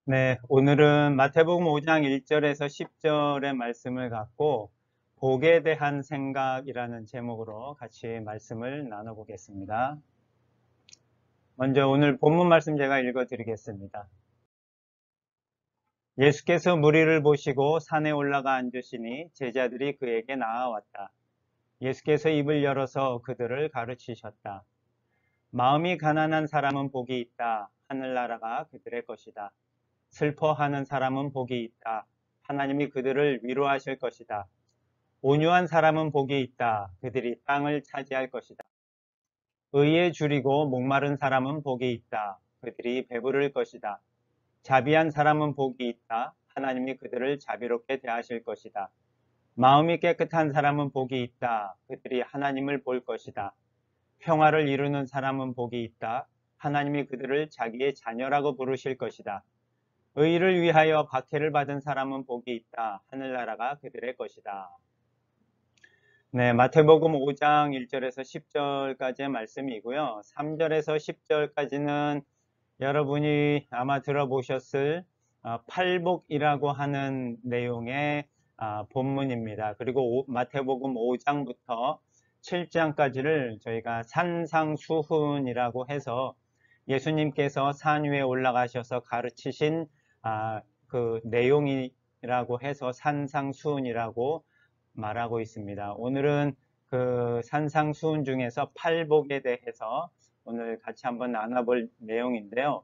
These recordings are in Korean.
네, 오늘은 마태복음 5장 1절에서 10절의 말씀을 갖고 복에 대한 생각이라는 제목으로 같이 말씀을 나눠보겠습니다. 먼저 오늘 본문 말씀 제가 읽어드리겠습니다. 예수께서 무리를 보시고 산에 올라가 앉으시니 제자들이 그에게 나아왔다. 예수께서 입을 열어서 그들을 가르치셨다. 마음이 가난한 사람은 복이 있다. 하늘나라가 그들의 것이다. 슬퍼하는 사람은 복이 있다. 하나님이 그들을 위로하실 것이다. 온유한 사람은 복이 있다. 그들이 땅을 차지할 것이다. 의에 줄이고 목마른 사람은 복이 있다. 그들이 배부를 것이다. 자비한 사람은 복이 있다. 하나님이 그들을 자비롭게 대하실 것이다. 마음이 깨끗한 사람은 복이 있다. 그들이 하나님을 볼 것이다. 평화를 이루는 사람은 복이 있다. 하나님이 그들을 자기의 자녀라고 부르실 것이다. 의를 위하여 박해를 받은 사람은 복이 있다. 하늘나라가 그들의 것이다. 네, 마태복음 5장 1절에서 10절까지의 말씀이고요. 3절에서 10절까지는 여러분이 아마 들어보셨을 팔복이라고 하는 내용의 본문입니다. 그리고 마태복음 5장부터 7장까지를 저희가 산상수훈이라고 해서 예수님께서 산 위에 올라가셔서 가르치신 그 내용이라고 해서 산상수훈이라고 말하고 있습니다. 오늘은 그 산상수훈 중에서 팔복에 대해서 오늘 같이 한번 나눠볼 내용인데요.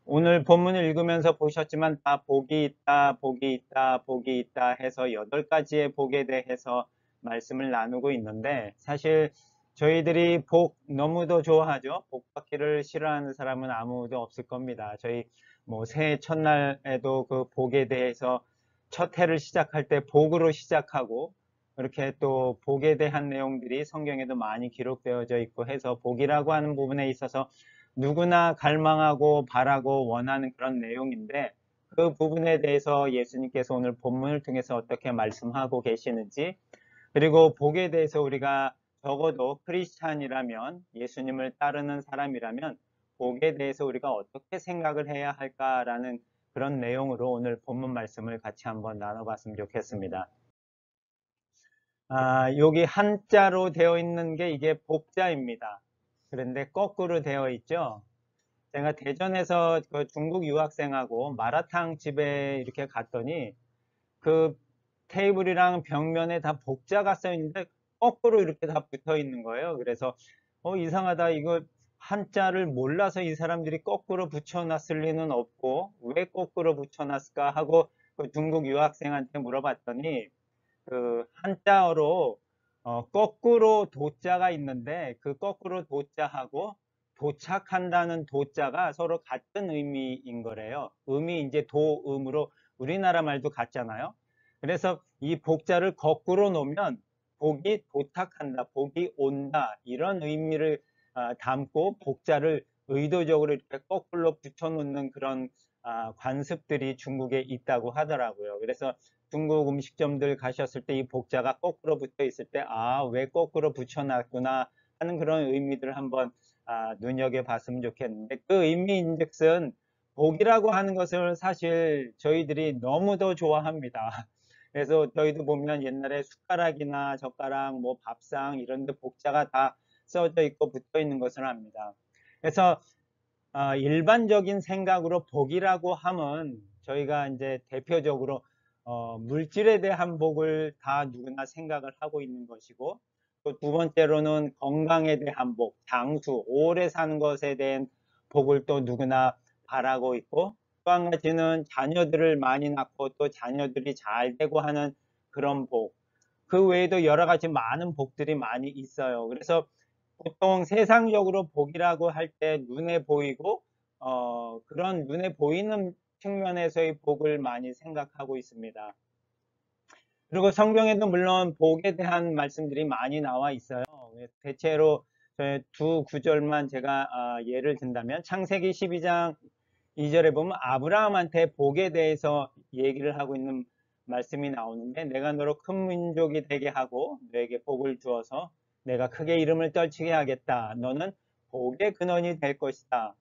오늘 본문을 읽으면서 보셨지만 다 복이 있다, 복이 있다, 복이 있다 해서 8가지의 복에 대해서 말씀을 나누고 있는데 사실 저희들이 복 너무도 좋아하죠. 복 받기를 싫어하는 사람은 아무도 없을 겁니다. 저희 뭐 새해 첫날에도 그 복에 대해서 첫 해를 시작할 때 복으로 시작하고 이렇게 또 복에 대한 내용들이 성경에도 많이 기록되어져 있고 해서 복이라고 하는 부분에 있어서 누구나 갈망하고 바라고 원하는 그런 내용인데 그 부분에 대해서 예수님께서 오늘 본문을 통해서 어떻게 말씀하고 계시는지 그리고 복에 대해서 우리가 적어도 크리스찬이라면 예수님을 따르는 사람이라면 복에 대해서 우리가 어떻게 생각을 해야 할까라는 그런 내용으로 오늘 본문 말씀을 같이 한번 나눠봤으면 좋겠습니다. 여기 한자로 되어 있는 게 이게 복자입니다. 그런데 거꾸로 되어 있죠. 제가 대전에서 그 중국 유학생하고 마라탕 집에 이렇게 갔더니 그 테이블이랑 벽면에 다 복자가 써 있는데 거꾸로 이렇게 다 붙어 있는 거예요. 그래서 이상하다. 이거 한자를 몰라서 이 사람들이 거꾸로 붙여놨을 리는 없고 왜 거꾸로 붙여놨을까 하고 그 중국 유학생한테 물어봤더니 그 한자어로 거꾸로 도자가 있는데 그 거꾸로 도자하고 도착한다는 도자가 서로 같은 의미인 거래요. 음이 이제 도음으로 우리나라 말도 같잖아요. 그래서 이 복자를 거꾸로 놓으면 복이 도착한다, 복이 온다 이런 의미를 담고 복자를 의도적으로 이렇게 거꾸로 붙여놓는 그런 관습들이 중국에 있다고 하더라고요. 그래서 중국 음식점들 가셨을 때 이 복자가 거꾸로 붙어 있을 때, 왜 거꾸로 붙여놨구나 하는 그런 의미들을 한번 눈여겨봤으면 좋겠는데, 그 의미인즉슨 복이라고 하는 것을 사실 저희들이 너무도 좋아합니다. 그래서 저희도 보면 옛날에 숟가락이나 젓가락, 뭐 밥상 이런 데 복자가 다 써져 있고 붙어 있는 것을 압니다. 그래서 일반적인 생각으로 복이라고 하면 저희가 이제 대표적으로 물질에 대한 복을 다 누구나 생각을 하고 있는 것이고 또 두 번째로는 건강에 대한 복, 장수, 오래 사는 것에 대한 복을 또 누구나 바라고 있고 또 한 가지는 자녀들을 많이 낳고 또 자녀들이 잘 되고 하는 그런 복. 그 외에도 여러 가지 많은 복들이 많이 있어요. 그래서 보통 세상적으로 복이라고 할 때 눈에 보이고 그런 눈에 보이는 측면에서의 복을 많이 생각하고 있습니다. 그리고 성경에도 물론 복에 대한 말씀들이 많이 나와 있어요. 대체로 두 구절만 제가 예를 든다면 창세기 12장 2절에 보면 아브라함한테 복에 대해서 얘기를 하고 있는 말씀이 나오는데 내가 너로 큰 민족이 되게 하고 너에게 복을 주어서 내가 크게 이름을 떨치게 하겠다. 너는 복의 근원이 될 것이다.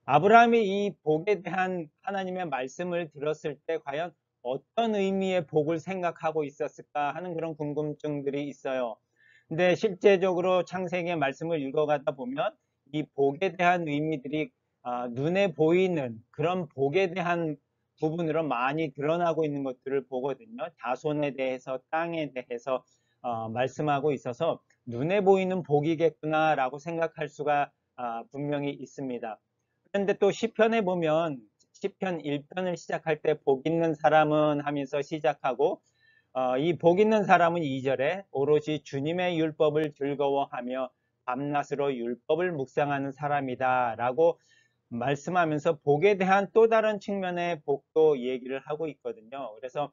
아브라함이 이 복에 대한 하나님의 말씀을 들었을 때 과연 어떤 의미의 복을 생각하고 있었을까 하는 그런 궁금증들이 있어요. 근데 실제적으로 창세기의 말씀을 읽어가다 보면 이 복에 대한 의미들이 눈에 보이는 그런 복에 대한 부분으로 많이 드러나고 있는 것들을 보거든요. 자손에 대해서, 땅에 대해서 말씀하고 있어서 눈에 보이는 복이겠구나라고 생각할 수가 분명히 있습니다. 그런데 또 시편에 보면 시편 1편을 시작할 때 복 있는 사람은 하면서 시작하고 이 복 있는 사람은 2절에 오로지 주님의 율법을 즐거워하며 밤낮으로 율법을 묵상하는 사람이다 라고 말씀하면서 복에 대한 또 다른 측면의 복도 얘기를 하고 있거든요. 그래서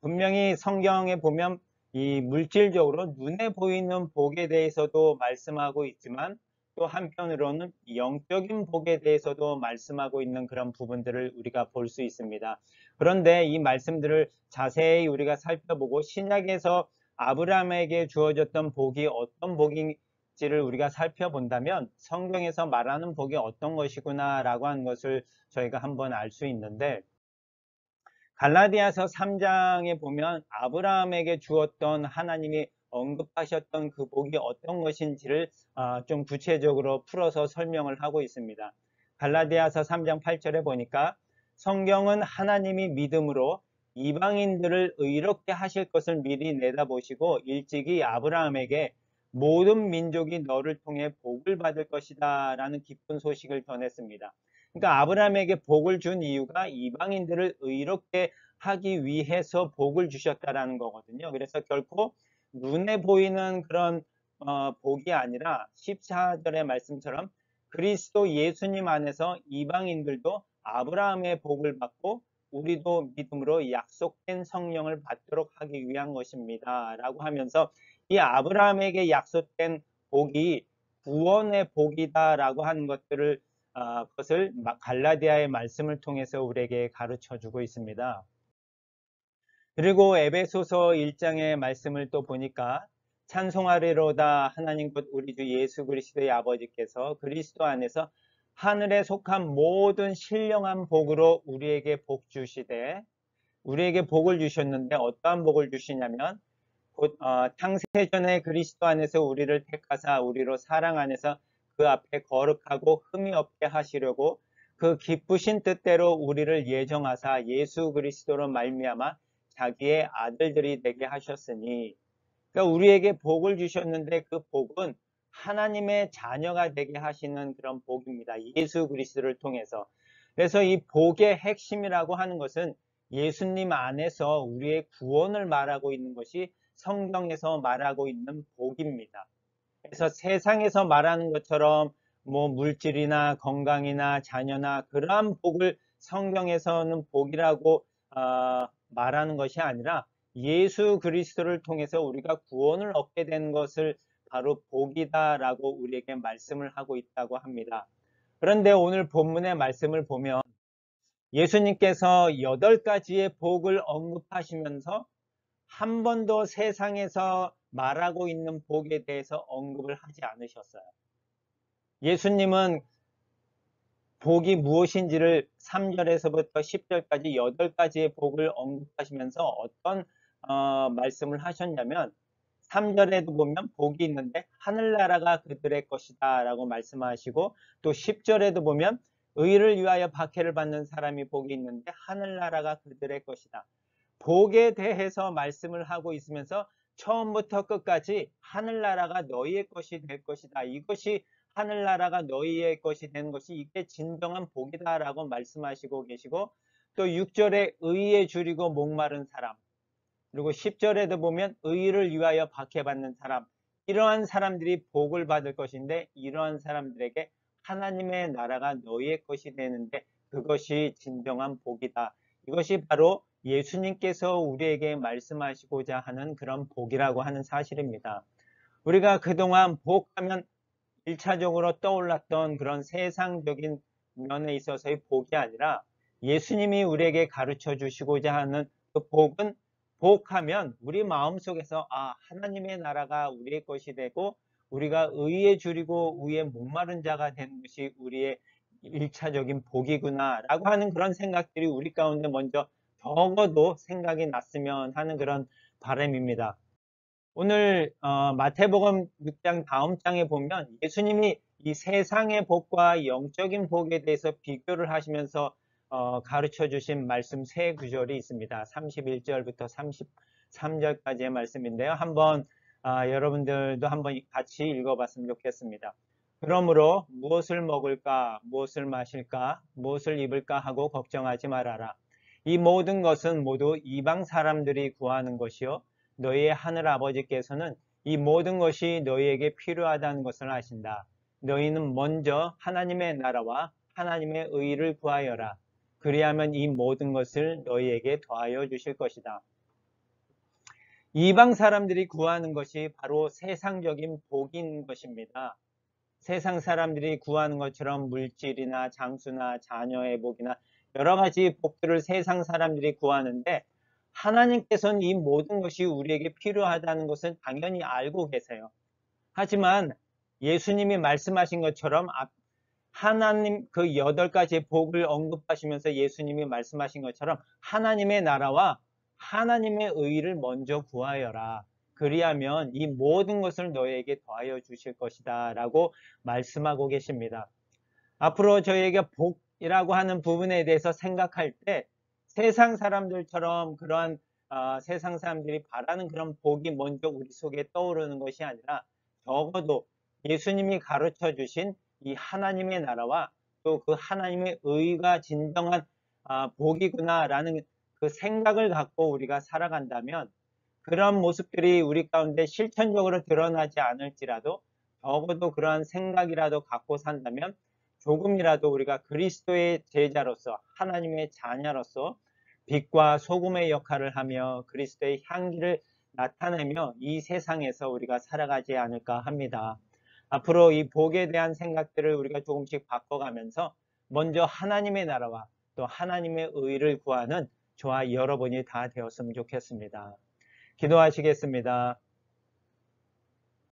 분명히 성경에 보면 이 물질적으로 눈에 보이는 복에 대해서도 말씀하고 있지만 또 한편으로는 영적인 복에 대해서도 말씀하고 있는 그런 부분들을 우리가 볼 수 있습니다. 그런데 이 말씀들을 자세히 우리가 살펴보고 신약에서 아브라함에게 주어졌던 복이 어떤 복인지를 우리가 살펴본다면 성경에서 말하는 복이 어떤 것이구나 라고 하는 것을 저희가 한번 알 수 있는데, 갈라디아서 3장에 보면 아브라함에게 주었던 하나님이 언급하셨던 그 복이 어떤 것인지를 좀 구체적으로 풀어서 설명을 하고 있습니다. 갈라디아서 3장 8절에 보니까 성경은 하나님이 믿음으로 이방인들을 의롭게 하실 것을 미리 내다보시고 일찍이 아브라함에게 모든 민족이 너를 통해 복을 받을 것이다 라는 기쁜 소식을 전했습니다. 그러니까 아브라함에게 복을 준 이유가 이방인들을 의롭게 하기 위해서 복을 주셨다라는 거거든요. 그래서 결코 눈에 보이는 그런 복이 아니라 14절의 말씀처럼 그리스도 예수님 안에서 이방인들도 아브라함의 복을 받고 우리도 믿음으로 약속된 성령을 받도록 하기 위한 것입니다. 라고 하면서 이 아브라함에게 약속된 복이 구원의 복이다라고 하는 것을 갈라디아의 말씀을 통해서 우리에게 가르쳐 주고 있습니다. 그리고 에베소서 1장의 말씀을 또 보니까 찬송하리로다 하나님 곧 우리 주 예수 그리스도의 아버지께서 그리스도 안에서 하늘에 속한 모든 신령한 복으로 우리에게 복 주시되, 우리에게 복을 주셨는데 어떠한 복을 주시냐면 곧 창세전에 그리스도 안에서 우리를 택하사 우리로 사랑 안에서 그 앞에 거룩하고 흠이 없게 하시려고 그 기쁘신 뜻대로 우리를 예정하사 예수 그리스도로 말미암아 자기의 아들들이 되게 하셨으니, 그러니까 우리에게 복을 주셨는데 그 복은 하나님의 자녀가 되게 하시는 그런 복입니다. 예수 그리스도를 통해서. 그래서 이 복의 핵심이라고 하는 것은 예수님 안에서 우리의 구원을 말하고 있는 것이 성경에서 말하고 있는 복입니다. 그래서 세상에서 말하는 것처럼 뭐 물질이나 건강이나 자녀나 그러한 복을 성경에서는 복이라고 말하는 것이 아니라 예수 그리스도를 통해서 우리가 구원을 얻게 된 것을 바로 복이다라고 우리에게 말씀을 하고 있다고 합니다. 그런데 오늘 본문의 말씀을 보면 예수님께서 8가지의 복을 언급하시면서 한 번도 세상에서 말하고 있는 복에 대해서 언급을 하지 않으셨어요. 예수님은 복이 무엇인지를 3절에서부터 10절까지 8가지의 복을 언급하시면서 어떤 말씀을 하셨냐면 3절에도 보면 복이 있는데 하늘나라가 그들의 것이다 라고 말씀하시고, 또 10절에도 보면 의를 위하여 박해를 받는 사람이 복이 있는데 하늘나라가 그들의 것이다. 복에 대해서 말씀을 하고 있으면서 처음부터 끝까지 하늘나라가 너희의 것이 될 것이다. 이것이 하늘나라가 너희의 것이 되는 것이 이게 진정한 복이다라고 말씀하시고 계시고, 또 6절에 의에 줄이고 목마른 사람, 그리고 10절에도 보면 의를 위하여 박해받는 사람, 이러한 사람들이 복을 받을 것인데 이러한 사람들에게 하나님의 나라가 너희의 것이 되는데 그것이 진정한 복이다. 이것이 바로 예수님께서 우리에게 말씀하시고자 하는 그런 복이라고 하는 사실입니다. 우리가 그동안 복하면 1차적으로 떠올랐던 그런 세상적인 면에 있어서의 복이 아니라 예수님이 우리에게 가르쳐 주시고자 하는 그 복은, 복하면 우리 마음속에서 하나님의 나라가 우리의 것이 되고 우리가 의에 줄이고 의에 목마른 자가 되는 것이 우리의 1차적인 복이구나 라고 하는 그런 생각들이 우리 가운데 먼저 적어도 생각이 났으면 하는 그런 바람입니다. 오늘 마태복음 6장 다음 장에 보면 예수님이 이 세상의 복과 영적인 복에 대해서 비교를 하시면서 가르쳐 주신 말씀 세 구절이 있습니다. 31절부터 33절까지의 말씀인데요. 한번 여러분들도 한번 같이 읽어봤으면 좋겠습니다. 그러므로 무엇을 먹을까, 무엇을 마실까, 무엇을 입을까 하고 걱정하지 말아라. 이 모든 것은 모두 이방 사람들이 구하는 것이요 너희의 하늘 아버지께서는 이 모든 것이 너희에게 필요하다는 것을 아신다. 너희는 먼저 하나님의 나라와 하나님의 의를 구하여라. 그리하면 이 모든 것을 너희에게 더하여 주실 것이다. 이방 사람들이 구하는 것이 바로 세상적인 복인 것입니다. 세상 사람들이 구하는 것처럼 물질이나 장수나 자녀의 복이나 여러 가지 복들을 세상 사람들이 구하는데 하나님께서는 이 모든 것이 우리에게 필요하다는 것을 당연히 알고 계세요. 하지만 예수님이 말씀하신 것처럼 하나님 그 8가지의 복을 언급하시면서 예수님이 말씀하신 것처럼 하나님의 나라와 하나님의 의를 먼저 구하여라. 그리하면 이 모든 것을 너에게 더하여 주실 것이다 라고 말씀하고 계십니다. 앞으로 저희에게 복이라고 하는 부분에 대해서 생각할 때 세상 사람들처럼 그러한 세상 사람들이 바라는 그런 복이 먼저 우리 속에 떠오르는 것이 아니라 적어도 예수님이 가르쳐 주신 이 하나님의 나라와 또 그 하나님의 의가 진정한 복이구나라는 그 생각을 갖고 우리가 살아간다면 그런 모습들이 우리 가운데 실천적으로 드러나지 않을지라도 적어도 그러한 생각이라도 갖고 산다면 조금이라도 우리가 그리스도의 제자로서 하나님의 자녀로서 빛과 소금의 역할을 하며 그리스도의 향기를 나타내며 이 세상에서 우리가 살아가지 않을까 합니다. 앞으로 이 복에 대한 생각들을 우리가 조금씩 바꿔가면서 먼저 하나님의 나라와 또 하나님의 의를 구하는 저와 여러분이 다 되었으면 좋겠습니다. 기도하시겠습니다.